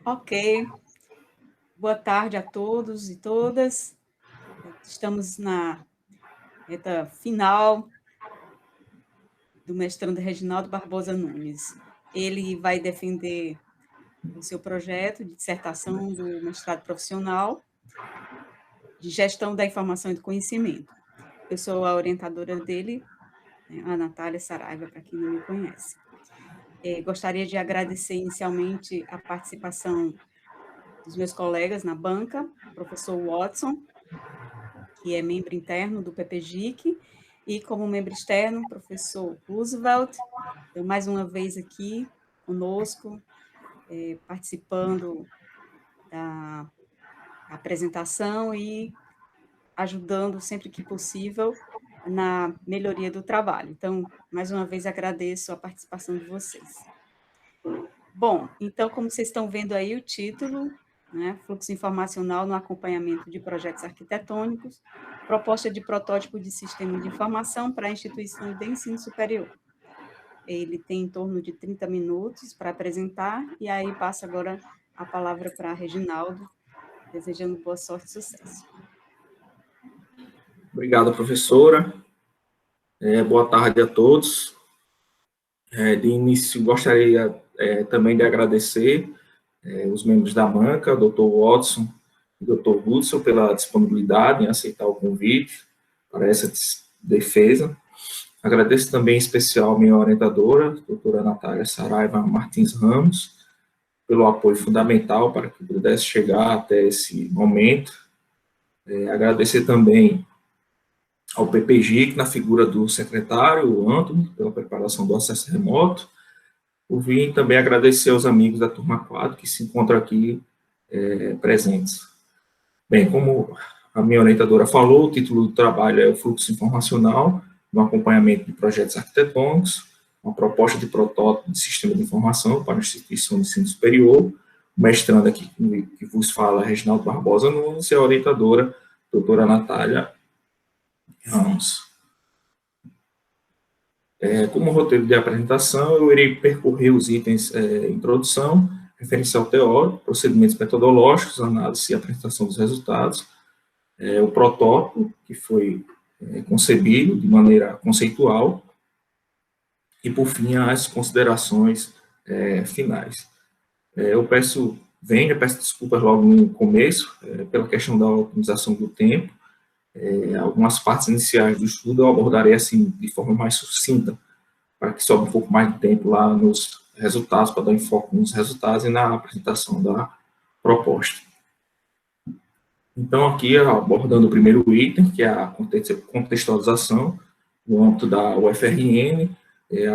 Ok. Boa tarde a todos e todas. Estamos na reta final do mestrando Reginaldo Barbosa Nunes. Ele vai defender o seu projeto de dissertação do mestrado profissional de gestão da informação e do conhecimento. Eu sou a orientadora dele, a Natália Saraiva, para quem não me conhece. Gostaria de agradecer inicialmente a participação dos meus colegas na banca, o professor Watson, que é membro interno do PPGIC, e como membro externo, o professor Roosevelt, então, mais uma vez aqui conosco, participando da apresentação e ajudando sempre que possível na melhoria do trabalho. Então, mais uma vez, agradeço a participação de vocês. Bom, então, como vocês estão vendo aí o título, né, Fluxo Informacional no Acompanhamento de Projetos Arquitetônicos, proposta de protótipo de sistema de informação para instituições de ensino superior. Ele tem em torno de 30 minutos para apresentar, e aí passo agora a palavra para Reginaldo, desejando boa sorte e sucesso. Obrigado, professora. Boa tarde a todos. De início, gostaria também de agradecer os membros da banca, o Dr. Watson e o Dr. Hudson, pela disponibilidade em aceitar o convite para essa defesa. Agradeço também em especial a minha orientadora, a doutora Natália Saraiva Martins Ramos, pelo apoio fundamental para que pudesse chegar até esse momento. Agradecer também ao PPGIC, na figura do secretário, o Antônio, pela preparação do acesso remoto. Por vir também agradecer aos amigos da turma 4 que se encontram aqui presentes. Bem, como a minha orientadora falou, o título do trabalho é o Fluxo Informacional no Acompanhamento de Projetos Arquitetônicos, uma proposta de protótipo de sistema de informação para a instituição de ensino superior. O mestrando aqui que vos fala, Reginaldo Barbosa Nunes, e a orientadora, doutora Natália Ramos. Como roteiro de apresentação, eu irei percorrer os itens introdução, referencial teórico, procedimentos metodológicos, análise e apresentação dos resultados, o protótipo, que foi concebido de maneira conceitual, e, por fim, as considerações finais. Eu peço desculpas logo no começo, pela questão da otimização do tempo. Algumas partes iniciais do estudo eu abordarei assim de forma mais sucinta, para que sobre um pouco mais de tempo lá nos resultados, para dar enfoque nos resultados e na apresentação da proposta. Então, aqui, abordando o primeiro item, que é a contextualização, no âmbito da UFRN,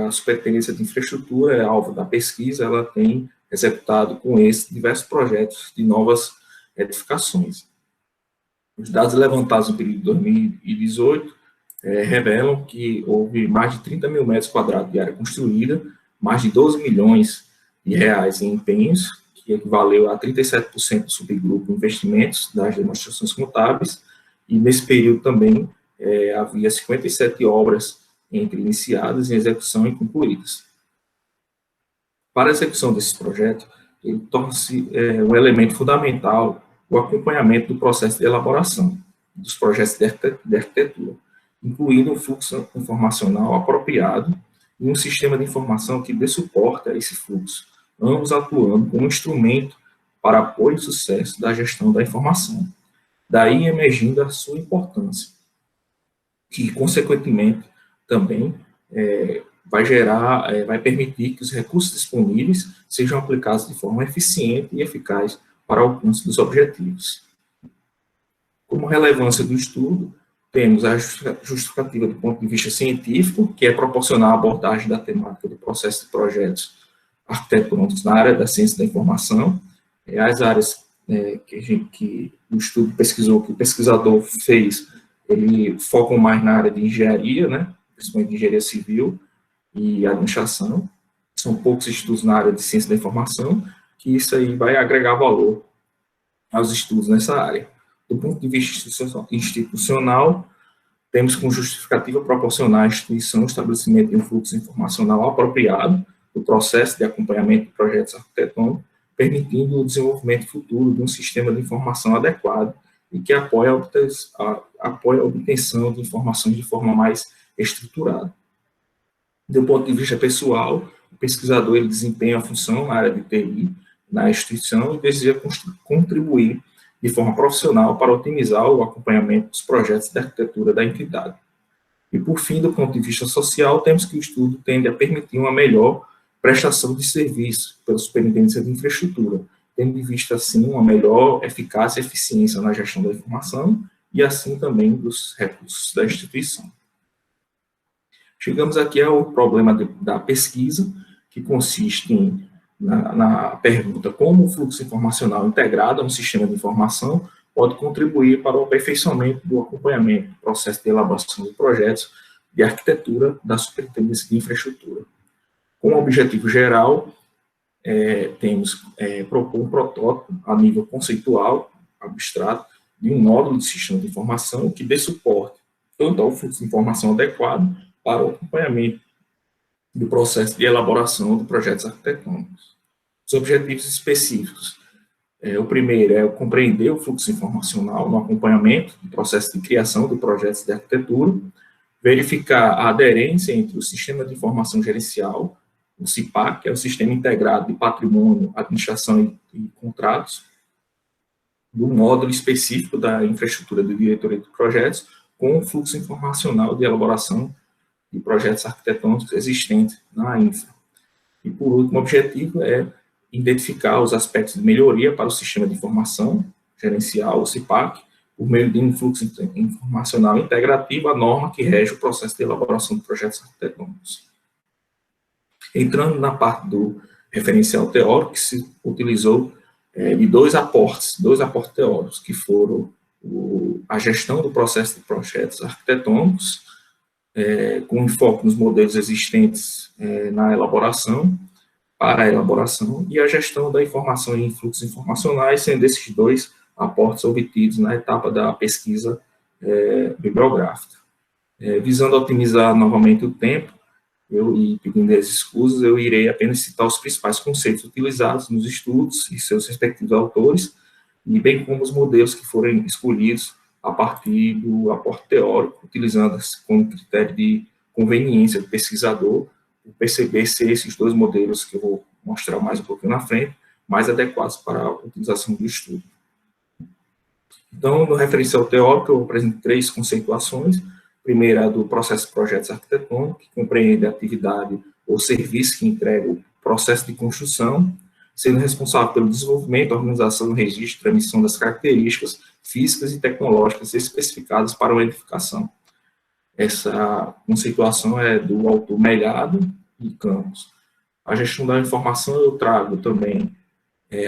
a Superintendência de Infraestrutura é alvo da pesquisa, ela tem executado com esse diversos projetos de novas edificações. Os dados levantados no período de 2018 revelam que houve mais de 30 mil metros quadrados de área construída, mais de 12 milhões de reais em empenhos, que equivaleu a 37% do subgrupo investimentos das demonstrações contábeis, e nesse período também havia 57 obras entre iniciadas, em execução e concluídas. Para a execução desse projeto, ele torna-se um elemento fundamental o acompanhamento do processo de elaboração dos projetos de arquitetura, incluindo um fluxo informacional apropriado e um sistema de informação que dê suporte a esse fluxo, ambos atuando como instrumento para apoio e sucesso da gestão da informação. Daí emergindo a sua importância, que, consequentemente, também vai permitir que os recursos disponíveis sejam aplicados de forma eficiente e eficaz para o alcance dos objetivos. Como relevância do estudo, temos a justificativa do ponto de vista científico, que é proporcionar a abordagem da temática do processo de projetos arquitetônicos na área da ciência da informação, as áreas que o estudo pesquisou, que o pesquisador fez, ele foca mais na área de engenharia, né, principalmente de engenharia civil e administração. São poucos estudos na área de ciência da informação, que isso aí vai agregar valor aos estudos nessa área. Do ponto de vista institucional, temos como justificativa proporcionar à instituição o estabelecimento de um fluxo informacional apropriado do processo de acompanhamento de projetos arquitetônicos, permitindo o desenvolvimento futuro de um sistema de informação adequado e que apoia a obtenção de informações de forma mais estruturada. Do ponto de vista pessoal, o pesquisador ele desempenha a função na área de TI, na instituição, e deseja contribuir de forma profissional para otimizar o acompanhamento dos projetos de arquitetura da entidade. E, por fim, do ponto de vista social, temos que o estudo tende a permitir uma melhor prestação de serviço pela superintendência de infraestrutura, tendo em vista, assim, uma melhor eficácia e eficiência na gestão da informação e, assim, também dos recursos da instituição. Chegamos aqui ao problema da pesquisa, que consiste na pergunta como o fluxo informacional integrado a um sistema de informação pode contribuir para o aperfeiçoamento do acompanhamento do processo de elaboração de projetos de arquitetura da Superintendência de Infraestrutura. Como objetivo geral, temos propor um protótipo a nível conceitual, abstrato, de um módulo de sistema de informação que dê suporte tanto ao fluxo de informação adequado para o acompanhamento do processo de elaboração de projetos arquitetônicos. Os objetivos específicos. O primeiro é compreender o fluxo informacional no acompanhamento do processo de criação de projetos de arquitetura, verificar a aderência entre o Sistema de Informação Gerencial, o CIPAC, que é o Sistema Integrado de Patrimônio, Administração e Contratos, do módulo específico da infraestrutura de diretoria de projetos, com o fluxo informacional de elaboração de projetos arquitetônicos existentes na infra. E, por último, o objetivo é identificar os aspectos de melhoria para o Sistema de Informação Gerencial, o CIPAC, por meio de um fluxo informacional integrativo à norma que rege o processo de elaboração de projetos arquitetônicos. Entrando na parte do referencial teórico, que se utilizou de dois aportes teóricos, que foram a gestão do processo de projetos arquitetônicos, com enfoque nos modelos existentes na elaboração, para a elaboração, e a gestão da informação em fluxos informacionais, sendo esses dois aportes obtidos na etapa da pesquisa bibliográfica. Visando otimizar novamente o tempo, e pedindo as escusas, eu irei apenas citar os principais conceitos utilizados nos estudos e seus respectivos autores, e bem como os modelos que foram escolhidos a partir do aporte teórico, utilizando como critério de conveniência do pesquisador, perceber se esses dois modelos, que eu vou mostrar mais um pouquinho na frente, mais adequados para a utilização do estudo. Então, no referencial teórico, eu apresento três conceituações. A primeira é a do processo de projetos arquitetônicos, que compreende a atividade ou serviço que entrega o processo de construção, sendo responsável pelo desenvolvimento, organização, registro e transmissão das características físicas e tecnológicas especificadas para uma edificação. Essa conceituação é do autor Melhado e Campos. A gestão da informação eu trago também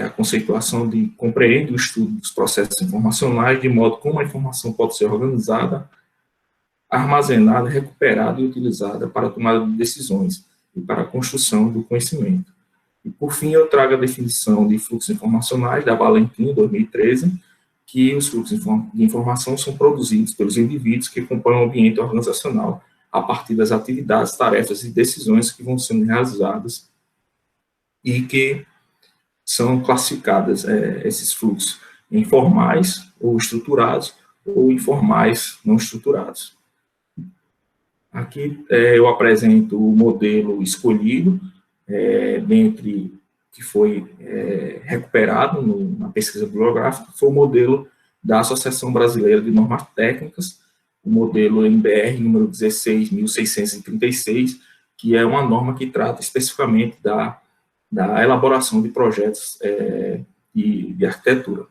a conceituação de compreende o estudo dos processos informacionais, de modo como a informação pode ser organizada, armazenada, recuperada e utilizada para a tomada de decisões e para a construção do conhecimento. E, por fim, eu trago a definição de fluxos informacionais da Valentim, 2013, que os fluxos de informação são produzidos pelos indivíduos que compõem o ambiente organizacional a partir das atividades, tarefas e decisões que vão sendo realizadas e que são classificadas, esses fluxos, em formais ou estruturados ou informais não estruturados. Aqui eu apresento o modelo escolhido, dentre que foi recuperado na pesquisa bibliográfica, foi o modelo da Associação Brasileira de Normas Técnicas, o modelo MBR número 16.636, que é uma norma que trata especificamente da elaboração de projetos de arquitetura.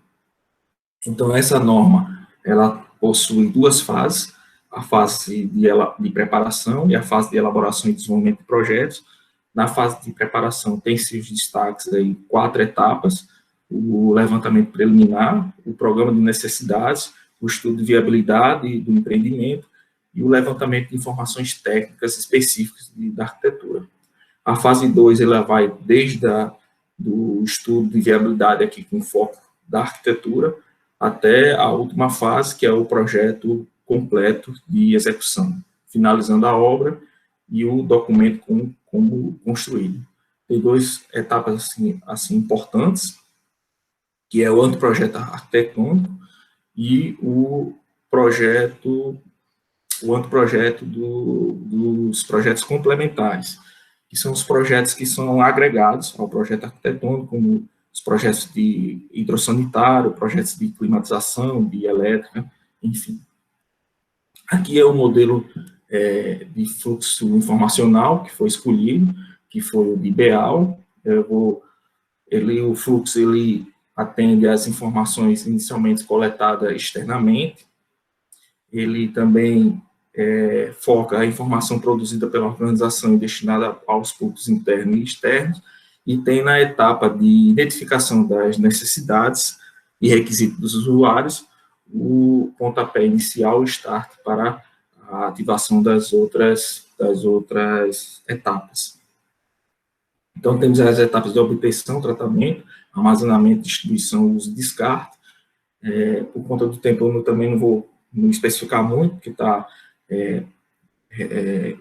Então, essa norma, ela possui duas fases, a fase de preparação e a fase de elaboração e desenvolvimento de projetos. Na fase de preparação, tem seus destaques aí 4 etapas: o levantamento preliminar, o programa de necessidades, o estudo de viabilidade do empreendimento e o levantamento de informações técnicas específicas da arquitetura. A fase 2, ela vai desde do estudo de viabilidade aqui com foco da arquitetura até a última fase, que é o projeto completo de execução, finalizando a obra e o documento como construído. tem duas etapas assim importantes, que é o anteprojeto arquitetônico e o anteprojeto dos projetos complementares, que são os projetos que são agregados ao projeto arquitetônico, como os projetos de hidrossanitário, projetos de climatização, de elétrica, enfim. Aqui é o modelo de fluxo informacional que foi escolhido, que foi o de BEAL. O fluxo ele atende às informações inicialmente coletadas externamente. Ele também foca a informação produzida pela organização e destinada aos públicos internos e externos, e tem na etapa de identificação das necessidades e requisitos dos usuários o pontapé inicial, o start, para a ativação das outras etapas. Então, temos as etapas de obtenção, tratamento, armazenamento, distribuição, uso e descarte. Por conta do tempo, eu também não vou me especificar muito, porque está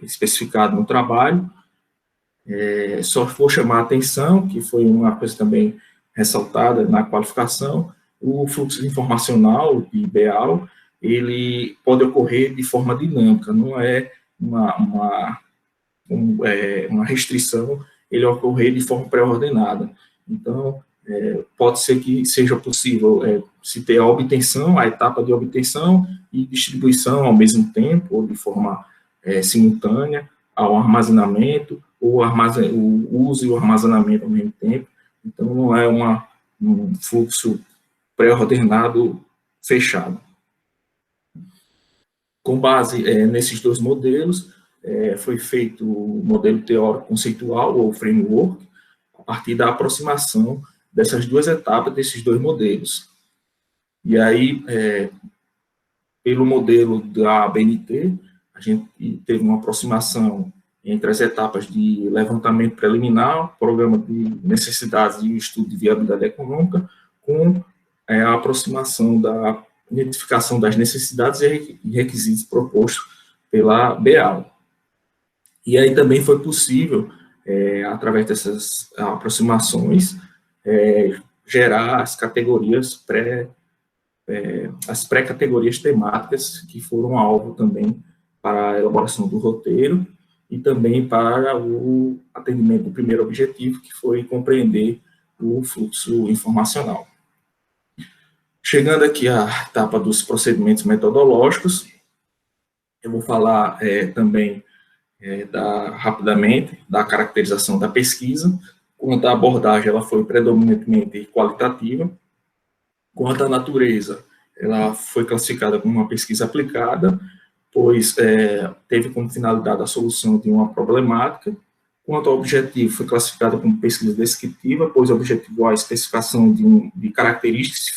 especificado no trabalho. Só vou chamar a atenção, que foi uma coisa também ressaltada na qualificação, o fluxo informacional de BEAL, ele pode ocorrer de forma dinâmica, não é uma restrição ele ocorrer de forma pré-ordenada. Então, pode ser que seja possível se ter a obtenção, a etapa de obtenção e distribuição ao mesmo tempo, ou de forma simultânea, ao armazenamento, ou o uso e o armazenamento ao mesmo tempo. Então, não é um fluxo pré-ordenado fechado. Com base nesses dois modelos, foi feito o modelo teórico conceitual, ou framework, a partir da aproximação dessas duas etapas, desses dois modelos. E aí, pelo modelo da ABNT, a gente teve uma aproximação entre as etapas de levantamento preliminar, programa de necessidades e estudo de viabilidade econômica, com a aproximação da identificação das necessidades e requisitos propostos pela BEAL. E aí também foi possível, através dessas aproximações, gerar as categorias as pré-categorias temáticas que foram alvo também para a elaboração do roteiro e também para o atendimento do primeiro objetivo, que foi compreender o fluxo informacional. Chegando aqui à etapa dos procedimentos metodológicos, eu vou falar também rapidamente da caracterização da pesquisa. Quanto à abordagem, ela foi predominantemente qualitativa. Quanto à natureza, ela foi classificada como uma pesquisa aplicada, pois teve como finalidade a solução de uma problemática. Quanto ao objetivo, foi classificada como pesquisa descritiva, pois objetivou a especificação de características e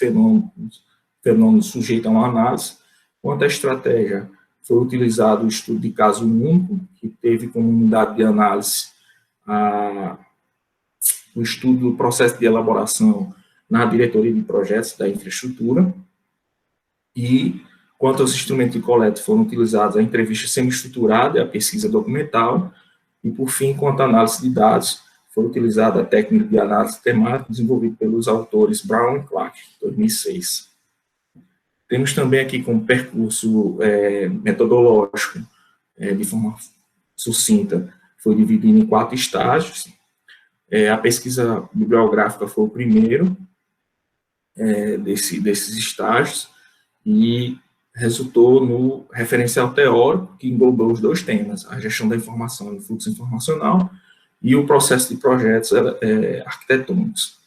fenômenos sujeitos a uma análise. Quanto à estratégia, foi utilizado o estudo de caso único, que teve como unidade de análise o estudo do processo de elaboração na diretoria de projetos da infraestrutura. E, quanto aos instrumentos de coleta, foram utilizados a entrevista semi-estruturada e a pesquisa documental. E, por fim, quanto à análise de dados, foi utilizada a técnica de análise temática desenvolvida pelos autores Brown e Clark, em 2006. Temos também aqui como percurso metodológico, de forma sucinta, foi dividido em 4 estágios. A pesquisa bibliográfica foi o primeiro desses estágios e resultou no referencial teórico, que englobou os 2 temas, a gestão da informação e o fluxo informacional, e o processo de projetos arquitetônicos.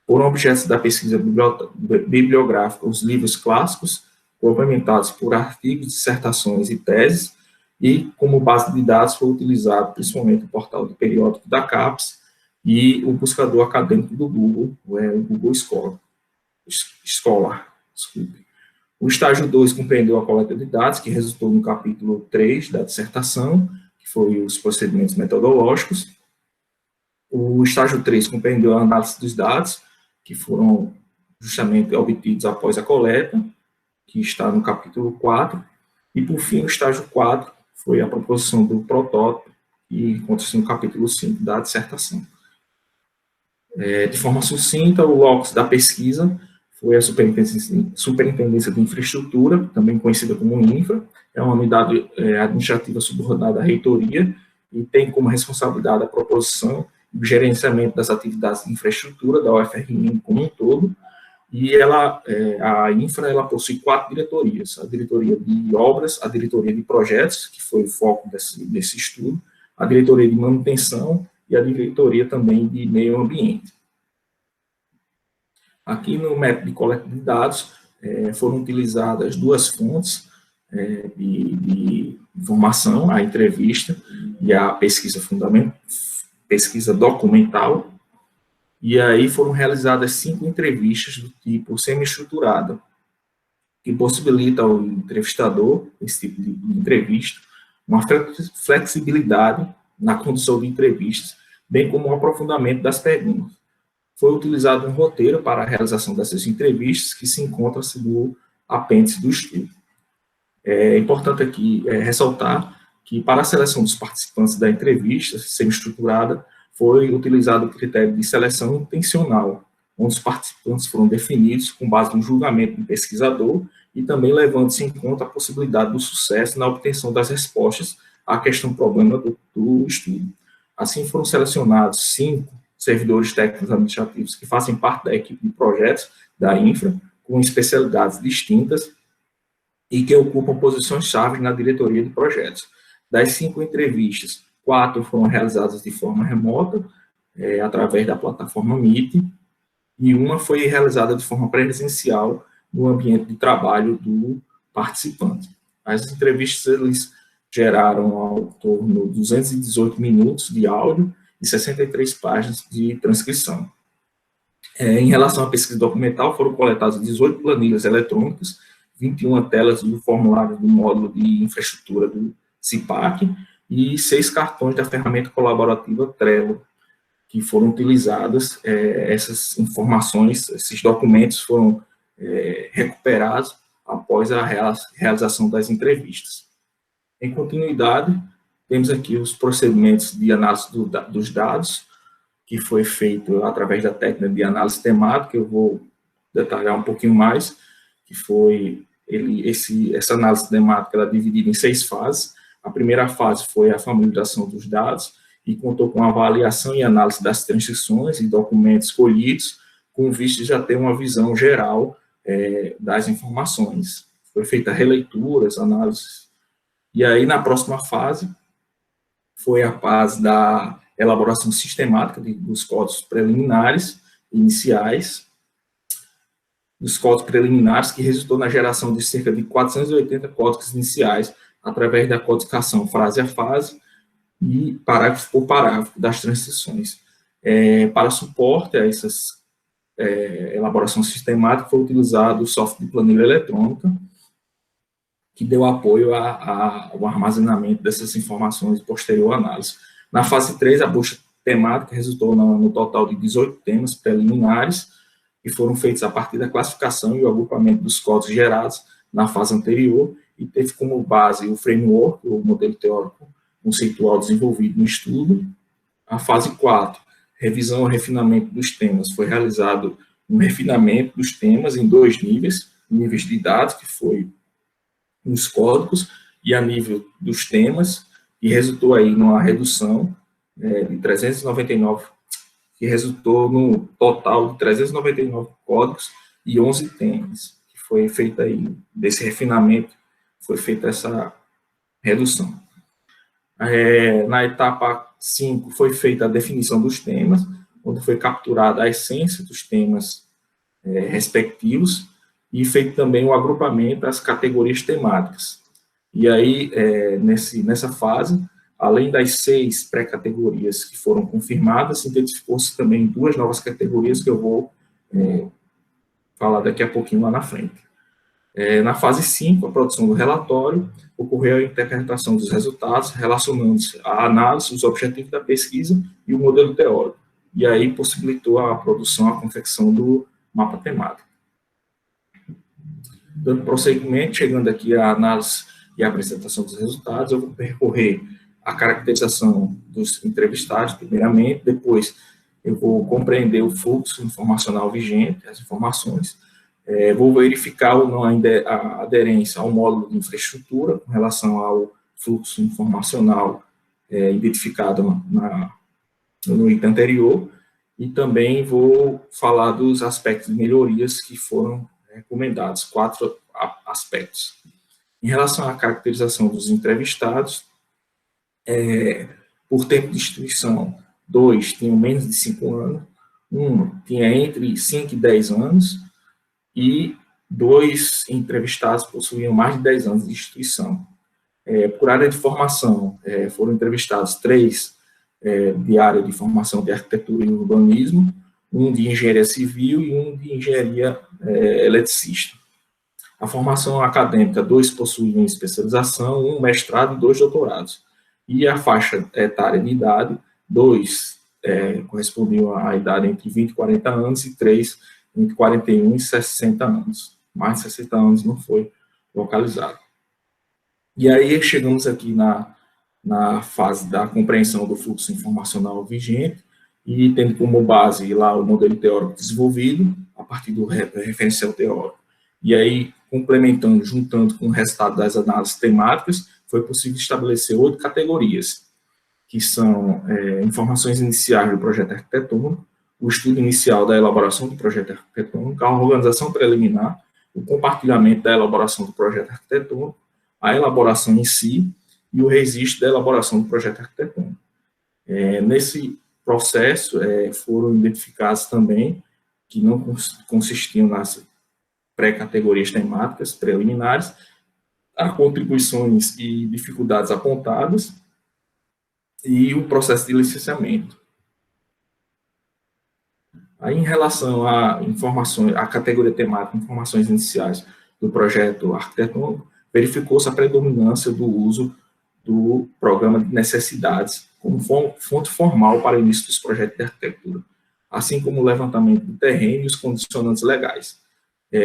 Foram objetos da pesquisa bibliográfica os livros clássicos, complementados por artigos, dissertações e teses, e como base de dados foi utilizado principalmente o portal de periódico da CAPES e o buscador acadêmico do Google, o Google Scholar. Desculpe. O estágio 2 compreendeu a coleta de dados, que resultou no capítulo 3 da dissertação, que foi os procedimentos metodológicos. O estágio 3 compreendeu a análise dos dados, que foram justamente obtidos após a coleta, que está no capítulo 4. E, por fim, o estágio 4 foi a proposição do protótipo, que encontra-se no capítulo 5 da dissertação. De forma sucinta, o locus da pesquisa foi a Superintendência de Infraestrutura, também conhecida como INFRA, é uma unidade administrativa subordinada à reitoria e tem como responsabilidade a proposição e o gerenciamento das atividades de infraestrutura da UFRN como um todo, e a Infra, ela possui 4 diretorias: a diretoria de obras, a diretoria de projetos, que foi o foco desse estudo, a diretoria de manutenção e a diretoria também de meio ambiente. Aqui no método de coleta de dados, foram utilizadas 2 fontes de informação, a entrevista e a pesquisa documental, e aí foram realizadas 5 entrevistas do tipo semi-estruturada, que possibilita ao entrevistador, esse tipo de entrevista, uma flexibilidade na condução de entrevistas, bem como um aprofundamento das perguntas. Foi utilizado um roteiro para a realização dessas entrevistas, que se encontra no apêndice do estudo. É importante aqui ressaltar que, para a seleção dos participantes da entrevista semi-estruturada, foi utilizado o critério de seleção intencional, onde os participantes foram definidos com base no julgamento do pesquisador e também levando-se em conta a possibilidade do sucesso na obtenção das respostas à questão-problema do estudo. Assim, foram selecionados 5 servidores técnicos administrativos que fazem parte da equipe de projetos da Infra, com especialidades distintas e que ocupam posições-chave na diretoria de projetos. Das 5 entrevistas, 4 foram realizadas de forma remota, através da plataforma Meet, e uma foi realizada de forma presencial no ambiente de trabalho do participante. As entrevistas eles geraram ao torno de 218 minutos de áudio e 63 páginas de transcrição. Em relação à pesquisa documental, foram coletadas 18 planilhas eletrônicas, 21 telas do formulário do módulo de infraestrutura do CIPAC e 6 cartões da ferramenta colaborativa Trello, que foram utilizadas. Essas informações, esses documentos foram recuperados após a realização das entrevistas. Em continuidade, temos aqui os procedimentos de análise dos dados, que foi feito através da técnica de análise temática. Eu vou detalhar um pouquinho mais, que foi essa análise temática ela é dividida em 6 fases. A primeira fase foi a familiarização dos dados e contou com a avaliação e análise das transições e documentos escolhidos, com vista de já ter uma visão geral das informações. Foi feita releituras, análises. E aí, na próxima fase, foi a fase da elaboração sistemática dos códigos preliminares iniciais, dos códigos preliminares, que resultou na geração de cerca de 480 códigos iniciais, através da codificação frase a frase e parágrafo por parágrafo das transições. Para suporte a essas elaboração sistemática, foi utilizado o software de planilha eletrônica, que deu apoio ao armazenamento dessas informações e posterior análise. Na fase 3, a busca temática resultou no total de 18 temas preliminares, que foram feitos a partir da classificação e o agrupamento dos códigos gerados na fase anterior, e teve como base o framework, o modelo teórico conceitual desenvolvido no estudo. A fase 4, revisão e refinamento dos temas, foi realizado um refinamento dos temas em 2 níveis de dados, que foi nos códigos e a nível dos temas, e resultou aí numa redução de 399, que resultou no total de 399 códigos e 11 temas, que foi feita aí, desse refinamento, foi feita essa redução. Na etapa 5, foi feita a definição dos temas, onde foi capturada a essência dos temas respectivos, e feito também o agrupamento das categorias temáticas. E aí, nessa fase, além das 6 pré-categorias que foram confirmadas, identificou-se também 2 novas categorias que eu vou falar daqui a pouquinho lá na frente. Na fase 5, a produção do relatório, ocorreu a interpretação dos resultados, relacionando-se à análise, os objetivos da pesquisa e o modelo teórico. E aí possibilitou a produção, a confecção do mapa temático. Dando prosseguimento, chegando aqui à análise e à apresentação dos resultados, eu vou percorrer a caracterização dos entrevistados, primeiramente, depois eu vou compreender o fluxo informacional vigente, as informações, vou verificar ou não a aderência ao módulo de infraestrutura com relação ao fluxo informacional identificado no item anterior, e também vou falar dos aspectos de melhorias que foram recomendados, 4 aspectos. Em relação à caracterização dos entrevistados, por tempo de instituição, 2 tinham menos de 5 anos, 1 tinha entre 5 e 10 anos, e 2 entrevistados possuíam mais de 10 anos de instituição. Por área de formação, foram entrevistados 3 de área de formação de arquitetura e urbanismo, 1 de engenharia civil e 1 de engenharia eletricista. A formação acadêmica, 2 possuíam especialização, 1 mestrado e 2 doutorados. E a faixa etária de idade, 2 correspondiam à idade entre 20 e 40 anos, e 3 entre 41 e 60 anos. Mais de 60 anos não foi localizado. E aí chegamos aqui na fase da compreensão do fluxo informacional vigente, e tendo como base lá o modelo teórico desenvolvido, a partir do referencial teórico. E aí, complementando, juntando com o resultado das análises temáticas, foi possível estabelecer 8 categorias, que são informações iniciais do projeto arquitetônico, o estudo inicial da elaboração do projeto arquitetônico, a organização preliminar, o compartilhamento da elaboração do projeto arquitetônico, a elaboração em si e o registro da elaboração do projeto arquitetônico. Nesse processo, foram identificados também que não consistiam nas pré-categorias temáticas preliminares, as contribuições e dificuldades apontadas e o processo de licenciamento. Aí, em relação a informações, a categoria temática, informações iniciais do projeto arquitetônico, verificou-se a predominância do uso do programa de necessidades como fonte formal para o início dos projetos de arquitetura, assim como o levantamento do terreno e os condicionantes legais.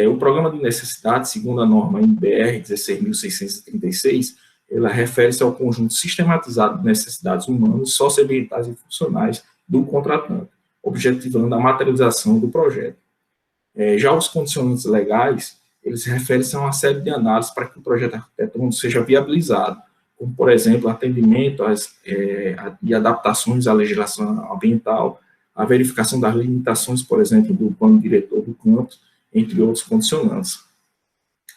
O programa de necessidades, segundo a norma NBR 16.636, ela refere-se ao conjunto sistematizado de necessidades humanas, socioambientais e funcionais do contratante, objetivando a materialização do projeto. Já os condicionantes legais, eles referem-se a uma série de análises para que o projeto arquitetônico seja viabilizado, como, por exemplo, atendimento e adaptações à legislação ambiental, a verificação das limitações, por exemplo, do plano diretor do campus, entre outros condicionantes.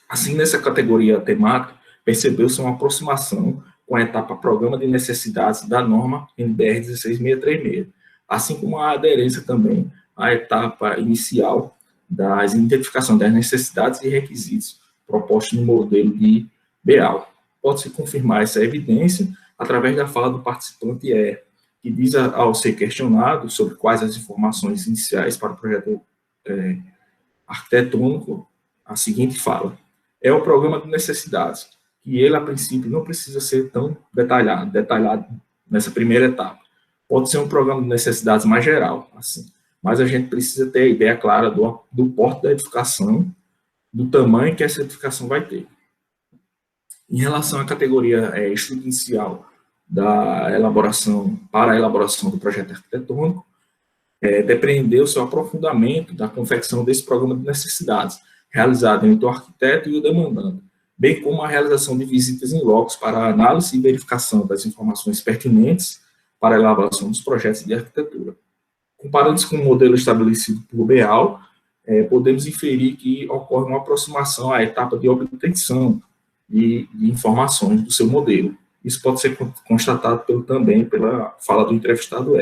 Assim, nessa categoria temática, percebeu-se uma aproximação com a etapa Programa de Necessidades da norma NBR 16636, assim como a aderência também à etapa inicial da identificação das necessidades e requisitos propostos no modelo de BEAL. Pode-se confirmar essa evidência através da fala do participante que diz ao ser questionado sobre quais as informações iniciais para o projeto arquitetônico, a seguinte fala: é o programa de necessidades, e ele, a princípio, não precisa ser tão detalhado nessa primeira etapa. Pode ser um programa de necessidades mais geral, assim, mas a gente precisa ter a ideia clara do porte da edificação, do tamanho que essa edificação vai ter. Em relação à categoria estudo inicial para a elaboração do projeto arquitetônico, depreendeu-se o aprofundamento da confecção desse programa de necessidades, realizado entre o arquiteto e o demandante, bem como a realização de visitas em loco para a análise e verificação das informações pertinentes para a elaboração dos projetos de arquitetura. Comparando-se com o modelo estabelecido por BEAL, podemos inferir que ocorre uma aproximação à etapa de obtenção de informações do seu modelo. Isso pode ser constatado também pela fala do entrevistado.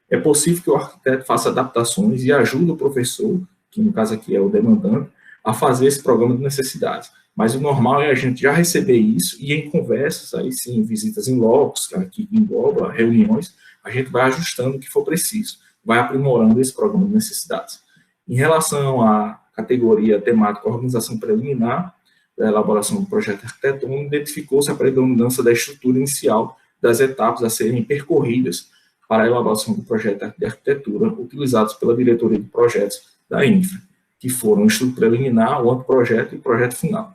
É possível que o arquiteto faça adaptações e ajude o professor, que no caso aqui é o demandante, a fazer esse programa de necessidades. Mas o normal é a gente já receber isso e em conversas, aí sim, visitas em locos, que engloba reuniões, a gente vai ajustando o que for preciso, vai aprimorando esse programa de necessidades. Em relação à categoria temática organização preliminar, da elaboração do projeto arquitetônico, identificou-se a predominância da estrutura inicial das etapas a serem percorridas para a elaboração do projeto de arquitetura, utilizados pela diretoria de projetos da Infra, que foram o estudo preliminar, o anteprojeto e o projeto final.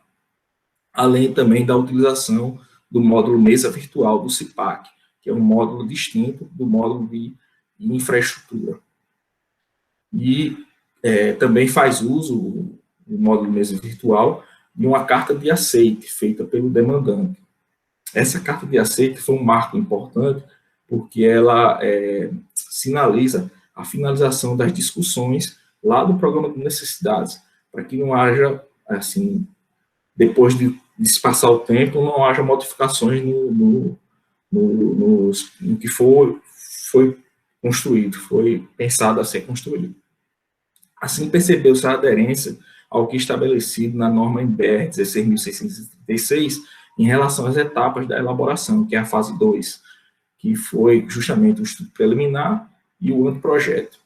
Além também da utilização do módulo mesa virtual do CIPAC, que é um módulo distinto do módulo de infraestrutura. e também faz uso, o módulo mesa virtual, de uma carta de aceite feita pelo demandante. Essa carta de aceite foi um marco importante, porque ela sinaliza a finalização das discussões lá do programa de necessidades, para que não haja, assim, depois de se passar o tempo, não haja modificações no que foi construído, foi pensado a ser construído. Assim, percebeu-se a aderência ao que é estabelecido na norma NBR 16.636 em relação às etapas da elaboração, que é a fase 2, que foi justamente o estudo preliminar e o anteprojeto.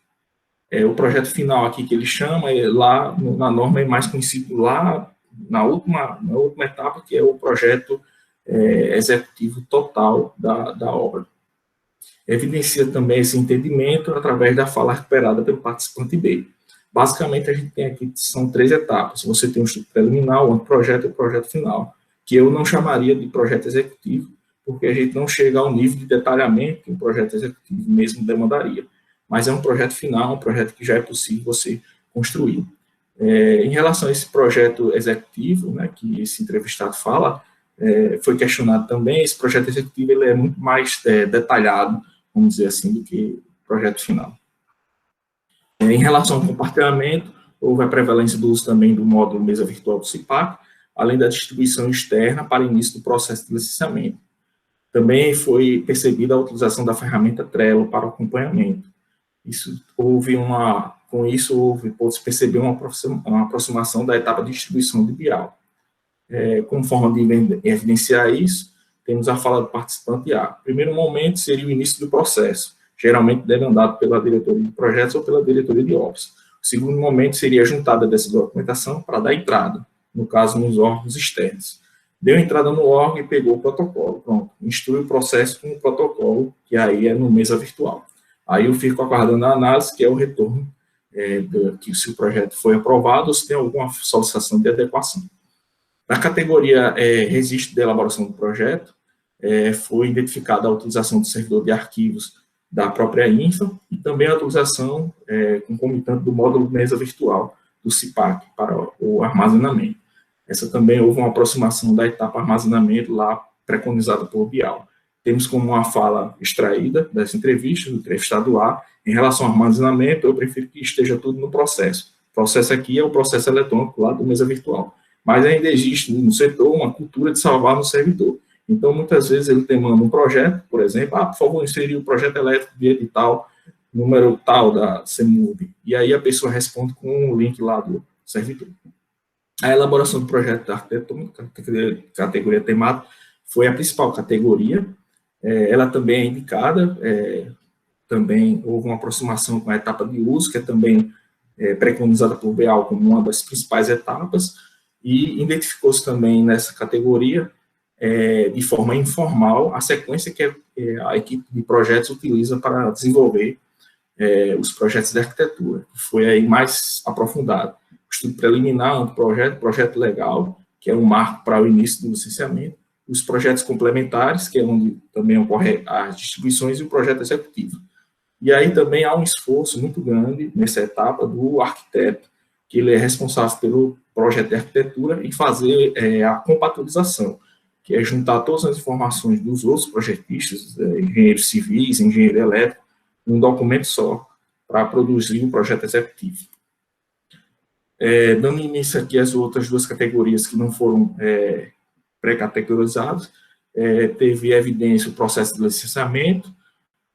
O projeto final aqui que ele chama, lá na norma é mais conhecido lá na última etapa, que é o projeto executivo total da obra. Evidencia também esse entendimento através da fala recuperada pelo participante B. Basicamente, a gente tem aqui, são 3 etapas. Você tem o estudo preliminar, o anteprojeto e o projeto final, que eu não chamaria de projeto executivo, porque a gente não chega ao nível de detalhamento que um projeto executivo mesmo demandaria. Mas é um projeto final, um projeto que já é possível você construir. Em relação a esse projeto executivo, né, que esse entrevistado fala, foi questionado também, esse projeto executivo ele é muito mais detalhado, vamos dizer assim, do que o projeto final. Em relação ao compartilhamento, houve a prevalência do uso também do módulo mesa virtual do CIPAC, além da distribuição externa para início do processo de licenciamento. Também foi percebida a utilização da ferramenta Trello para o acompanhamento. Com isso, pôde-se perceber uma aproximação da etapa de distribuição de BIAL. Como forma de evidenciar isso, temos a fala do participante A. O primeiro momento seria o início do processo, geralmente demandado pela diretoria de projetos ou pela diretoria de obras. O segundo momento seria a juntada dessa documentação para dar entrada, no caso, nos órgãos externos. Deu entrada no órgão e pegou o protocolo, pronto, instrui o processo com o protocolo, que aí é no mesa virtual. Aí eu fico aguardando a análise, que é o retorno, que se o projeto foi aprovado ou se tem alguma solicitação de adequação. Na categoria registro de elaboração do projeto, foi identificada a utilização do servidor de arquivos da própria INFA e também a utilização concomitante do módulo mesa virtual do CIPAC para o armazenamento. Essa também houve uma aproximação da etapa armazenamento lá preconizada por BIAL. Temos como uma fala extraída dessa entrevista, do entrevistado A, em relação ao armazenamento, eu prefiro que esteja tudo no processo. O processo aqui é o processo eletrônico lá do mesa virtual. Mas ainda existe no setor uma cultura de salvar no servidor. Então, muitas vezes, ele demanda um projeto, por exemplo, por favor, inserir o projeto elétrico de edital, número tal da CEMUB. E aí a pessoa responde com o link lá do servidor. A elaboração do projeto da arquitetônica, categoria temática, foi a principal categoria. Ela também é indicada, também houve uma aproximação com a etapa de uso, que é também preconizada por BIAL como uma das principais etapas, e identificou-se também nessa categoria, de forma informal, a sequência que a equipe de projetos utiliza para desenvolver os projetos de arquitetura, que foi aí mais aprofundado. O estudo preliminar, anteprojeto, projeto legal, que é um marco para o início do licenciamento, os projetos complementares, que é onde também ocorrem as distribuições, e o projeto executivo. E aí também há um esforço muito grande nessa etapa do arquiteto, que ele é responsável pelo projeto de arquitetura e fazer a compatibilização, que é juntar todas as informações dos outros projetistas, engenheiros civis, engenheiro elétrico, num documento só, para produzir um projeto executivo. Dando início aqui às outras 2 categorias que não foram pré-categorizadas, teve evidência o processo de licenciamento,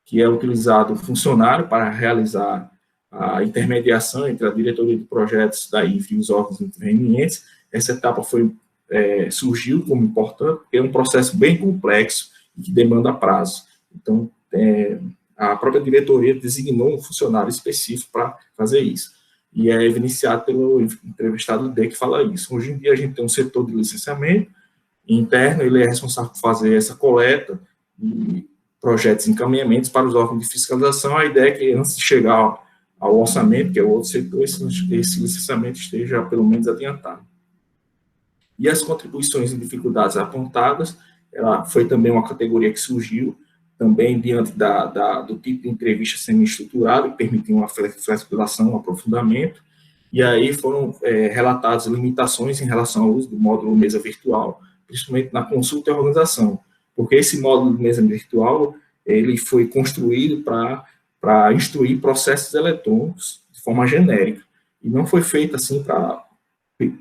que é utilizado o funcionário para realizar a intermediação entre a diretoria de projetos da INFE e os órgãos intervenientes. Essa etapa surgiu como importante, porque é um processo bem complexo e que demanda prazo. Então, a própria diretoria designou um funcionário específico para fazer isso. E é evidenciado pelo entrevistado D que fala isso. Hoje em dia, a gente tem um setor de licenciamento interno, ele é responsável por fazer essa coleta de projetos e encaminhamentos para os órgãos de fiscalização. A ideia é que, antes de chegar ao orçamento, que é o outro setor, esse licenciamento esteja, pelo menos, adiantado. E as contribuições e dificuldades apontadas, ela foi também uma categoria que surgiu, também diante do tipo de entrevista semi-estruturada, que permitia uma flexibilização, um aprofundamento, e aí foram relatadas limitações em relação ao uso do módulo mesa virtual, principalmente na consulta e organização, porque esse módulo de mesa virtual ele foi construído para instruir processos eletrônicos de forma genérica, e não foi feito assim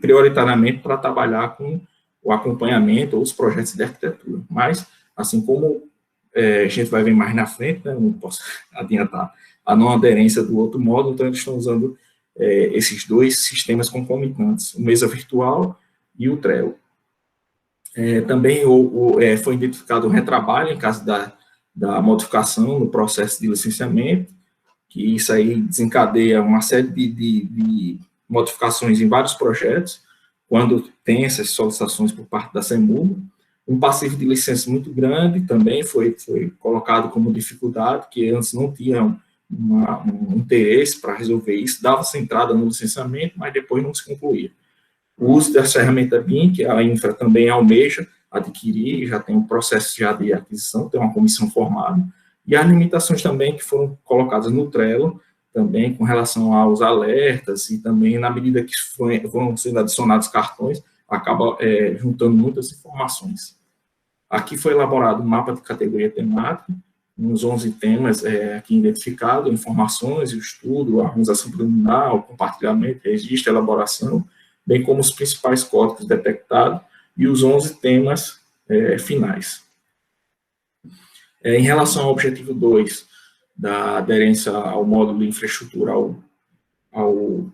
prioritariamente para trabalhar com o acompanhamento ou os projetos de arquitetura, mas assim como a gente vai ver mais na frente, né, não posso adiantar a não aderência do outro módulo, então eles estão usando esses dois sistemas concomitantes, o mesa virtual e o Trello. Também foi identificado um retrabalho em caso da modificação no processo de licenciamento, que isso aí desencadeia uma série de modificações em vários projetos, quando tem essas solicitações por parte da CEMUB. Um passivo de licença muito grande também foi colocado como dificuldade, que antes não tinha um interesse para resolver isso, dava-se entrada no licenciamento, mas depois não se concluía. O uso dessa ferramenta BIM, que a Infra também almeja adquirir, já tem um processo já de aquisição, tem uma comissão formada, e as limitações também que foram colocadas no Trello, também com relação aos alertas, e também na medida que vão sendo adicionados cartões, acaba juntando muitas informações. Aqui foi elaborado um mapa de categoria temática, uns 11 temas aqui identificados, informações, o estudo, a harmonização preliminar, o compartilhamento, registro, elaboração, bem como os principais códigos detectados e os 11 temas finais. Em relação ao objetivo 2, da aderência ao módulo de infraestrutura ao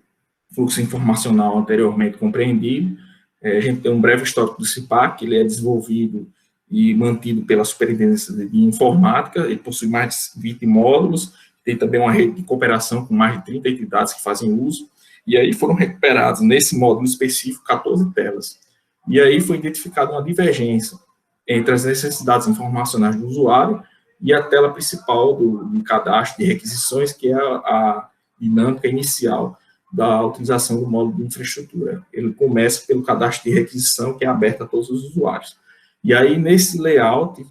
fluxo informacional anteriormente compreendido, a gente tem um breve histórico do CIPAC, ele é desenvolvido e mantido pela Superintendência de Informática, ele possui mais de 20 módulos, tem também uma rede de cooperação com mais de 30 entidades que fazem uso, e aí foram recuperados, nesse módulo específico, 14 telas. E aí foi identificada uma divergência entre as necessidades informacionais do usuário e a tela principal do cadastro de requisições, que é a dinâmica inicial da utilização do módulo de infraestrutura. Ele começa pelo cadastro de requisição, que é aberto a todos os usuários. E aí, nesse layout,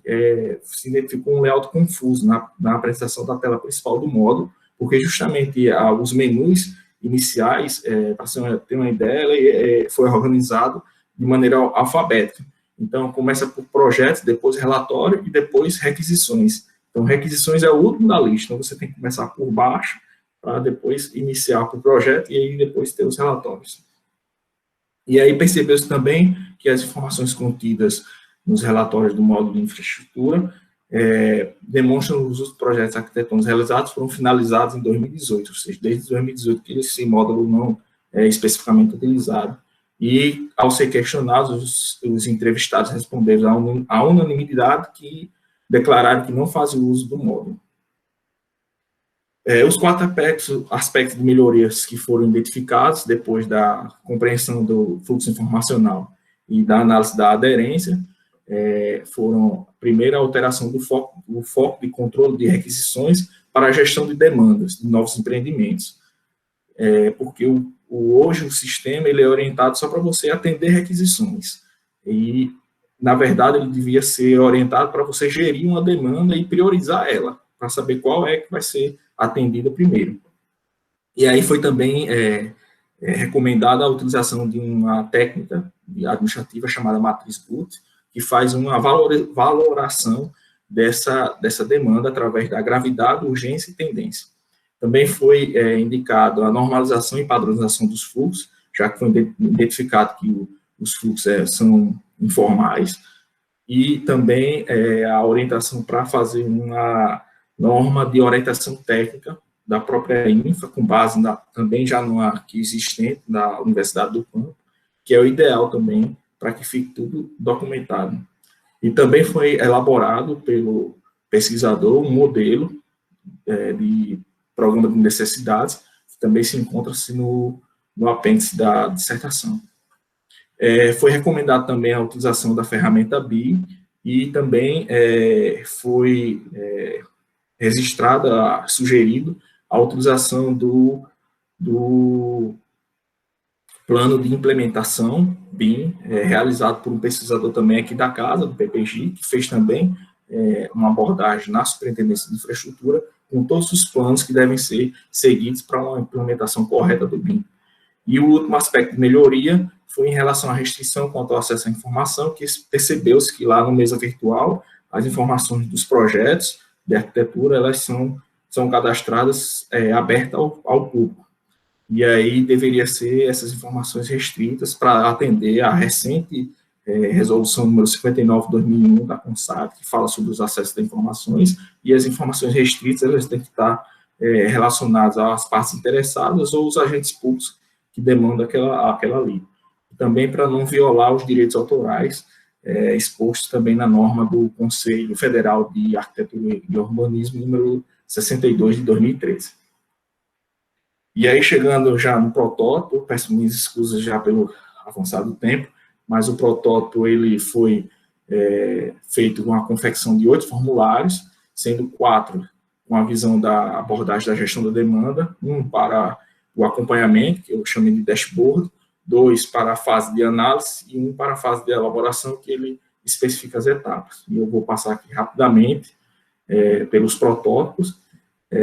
se identificou um layout confuso na apresentação da tela principal do módulo, porque justamente os menus iniciais, para você ter uma ideia, ele foi organizado de maneira alfabética. Então, começa por projetos, depois relatório e depois requisições. Então, requisições é o último da lista, então você tem que começar por baixo, para depois iniciar para o projeto e aí depois ter os relatórios. E aí percebeu-se também que as informações contidas nos relatórios do módulo de infraestrutura demonstram que os projetos arquitetônicos realizados foram finalizados em 2018, ou seja, desde 2018 que esse módulo não é especificamente utilizado. E, ao ser questionados, os entrevistados responderam à unanimidade que declararam que não fazem uso do módulo. Os 4 aspectos de melhorias que foram identificados depois da compreensão do fluxo informacional e da análise da aderência foram, primeiro, a alteração do foco de controle de requisições para a gestão de demandas de novos empreendimentos, porque hoje o sistema ele é orientado só para você atender requisições, e, na verdade, ele devia ser orientado para você gerir uma demanda e priorizar ela, para saber qual que vai ser atendida primeiro. E aí foi também recomendada a utilização de uma técnica administrativa chamada matriz BUT, que faz uma valoração dessa demanda através da gravidade, urgência e tendência. Também foi indicado a normalização e padronização dos fluxos, já que foi identificado que os fluxos são informais, e também a orientação para fazer uma norma de orientação técnica da própria Infra, com base também já no arquivo existente da Universidade do Campo, que é o ideal também para que fique tudo documentado. E também foi elaborado pelo pesquisador um modelo de programa de necessidades, que também se encontra-se no apêndice da dissertação. Foi recomendado também a utilização da ferramenta BIM e também foi registrada, sugerido, a utilização do plano de implementação BIM, realizado por um pesquisador também aqui da casa, do PPG, que fez também uma abordagem na Superintendência de Infraestrutura, com todos os planos que devem ser seguidos para uma implementação correta do BIM. E o último aspecto de melhoria foi em relação à restrição quanto ao acesso à informação, que percebeu-se que lá no Mesa Virtual, as informações dos projetos de arquitetura, elas são cadastradas abertas ao público. E aí deveria ser essas informações restritas para atender a recente resolução número 59/2001 da CONSAB, que fala sobre os acessos a informações, e as informações restritas, elas têm que estar relacionadas às partes interessadas ou os agentes públicos que demandam aquela lei. Também para não violar os direitos autorais, expostos também na norma do Conselho Federal de Arquitetura e Urbanismo, número 62 de 2013. E aí, chegando já no protótipo, peço minhas excusas já pelo avançado tempo, mas o protótipo ele foi feito com a confecção de 8 formulários, sendo 4 com a visão da abordagem da gestão da demanda, 1 para o acompanhamento, que eu chamei de dashboard, 2 para a fase de análise e 1 para a fase de elaboração, que ele especifica as etapas. E eu vou passar aqui rapidamente pelos protótipos.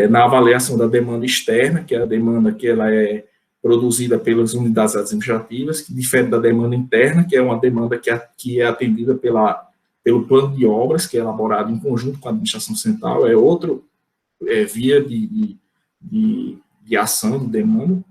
Na avaliação da demanda externa, que é a demanda que ela é produzida pelas unidades administrativas, que difere da demanda interna, que é uma demanda que é atendida pelo plano de obras, que é elaborado em conjunto com a administração central, é outro via de ação de demanda.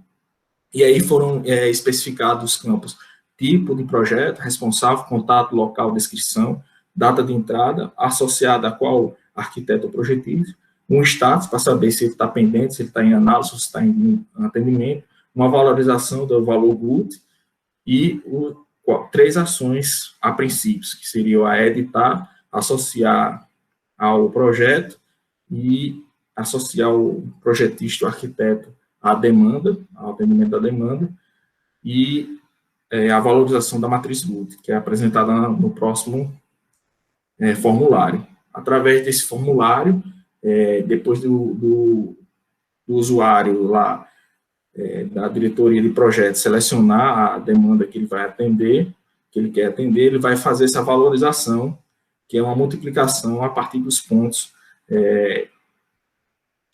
E aí foram especificados os campos: tipo de projeto, responsável, contato local, descrição, data de entrada, associada a qual arquiteto ou projetista, um status para saber se ele está pendente, se ele está em análise, se está em atendimento, uma valorização do valor bruto e 3 ações a princípios, que seriam a editar, associar ao projeto e associar o projetista, o arquiteto, à demanda, ao atendimento da demanda, e a valorização da matriz bruta, que é apresentada no próximo formulário. Através desse formulário, depois do usuário lá, da diretoria de projetos, selecionar a demanda que ele vai atender, que ele quer atender, ele vai fazer essa valorização, que é uma multiplicação a partir dos pontos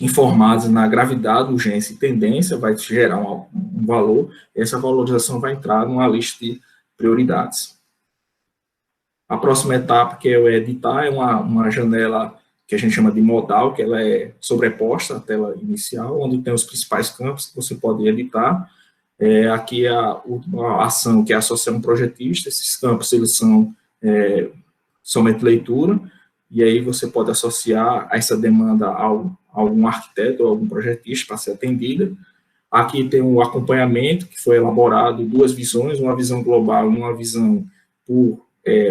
informados na gravidade, urgência e tendência, vai gerar um valor, e essa valorização vai entrar numa lista de prioridades. A próxima etapa, que é o editar, é uma janela que a gente chama de modal, que ela é sobreposta à tela inicial, onde tem os principais campos que você pode editar. Aqui é a última ação, que é associar um projetista. Esses campos, eles são somente leitura, e aí você pode associar essa demanda a algum arquiteto ou algum projetista para ser atendida. Aqui tem o acompanhamento, que foi elaborado 2 visões, uma visão global e uma visão por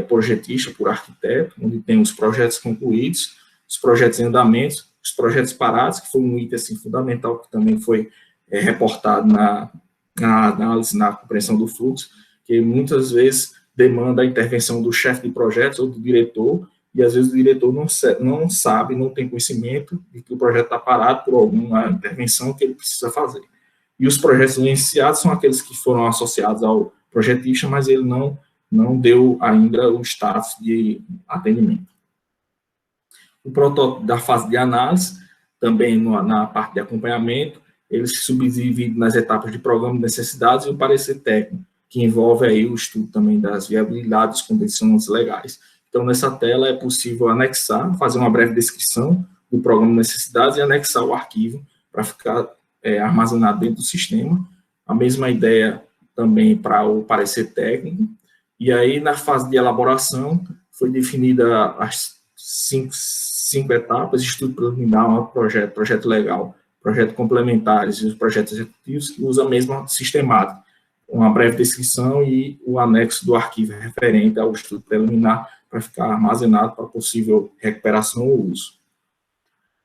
projetista, por arquiteto, onde tem os projetos concluídos, os projetos em andamento, os projetos parados, que foi um item assim, fundamental, que também foi reportado na análise, na compreensão do fluxo, que muitas vezes demanda a intervenção do chefe de projetos ou do diretor, e às vezes o diretor não sabe, não tem conhecimento de que o projeto está parado por alguma intervenção que ele precisa fazer. E os projetos iniciados são aqueles que foram associados ao projetista, mas ele não deu ainda o status de atendimento. O protótipo da fase de análise, também na parte de acompanhamento, ele se subdivide nas etapas de programa de necessidades e o parecer técnico, que envolve aí o estudo também das viabilidades, condições legais. Então, nessa tela é possível anexar, fazer uma breve descrição do programa de necessidades e anexar o arquivo para ficar armazenado dentro do sistema. A mesma ideia também para o parecer técnico. E aí, na fase de elaboração, foi definida as 5 etapas: estudo preliminar, projeto legal, projeto complementares e os projetos executivos, que usa a mesma sistemática, uma breve descrição e o anexo do arquivo referente ao estudo preliminar para ficar armazenado para possível recuperação ou uso.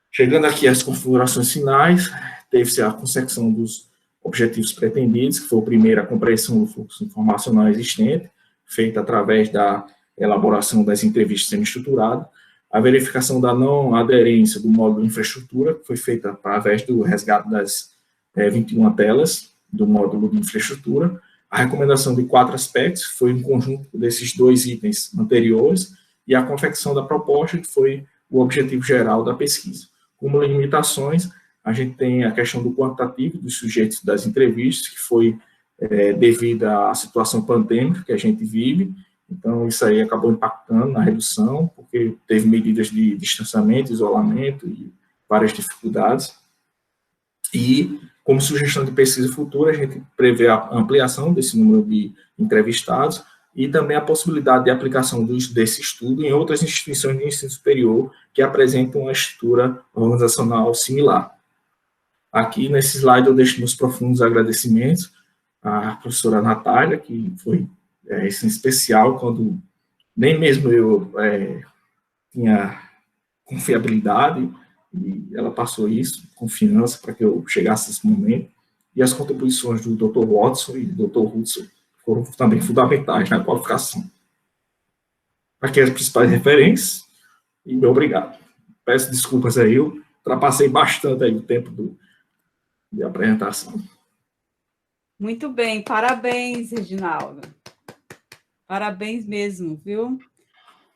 Chegando aqui às configurações finais, teve-se a consecução dos objetivos pretendidos, que foi o primeiro, a compreensão do fluxo informacional existente, feita através da elaboração das entrevistas semi-estruturadas, a verificação da não aderência do módulo de infraestrutura, que foi feita através do resgate das 21 telas do módulo de infraestrutura, a recomendação de 4 aspectos, foi um conjunto desses 2 itens anteriores, e a confecção da proposta, que foi o objetivo geral da pesquisa. Como limitações, a gente tem a questão do quantitativo dos sujeitos das entrevistas, que foi devido à situação pandêmica que a gente vive. Então, isso aí acabou impactando na redução, porque teve medidas de distanciamento, isolamento e várias dificuldades. E, como sugestão de pesquisa futura, a gente prevê a ampliação desse número de entrevistados e também a possibilidade de aplicação desse estudo em outras instituições de ensino superior que apresentam uma estrutura organizacional similar. Aqui, nesse slide, eu deixo meus profundos agradecimentos à professora Natália, que foi em especial quando nem mesmo eu tinha confiabilidade, e ela passou isso, confiança, para que eu chegasse a esse momento. E as contribuições do Dr. Watson e do Dr. Hudson foram também fundamentais na qualificação. Aqui as principais referências, e meu obrigado. Peço desculpas aí, eu ultrapassei bastante aí o tempo de apresentação. Muito bem, parabéns, Reginaldo. Parabéns mesmo, viu?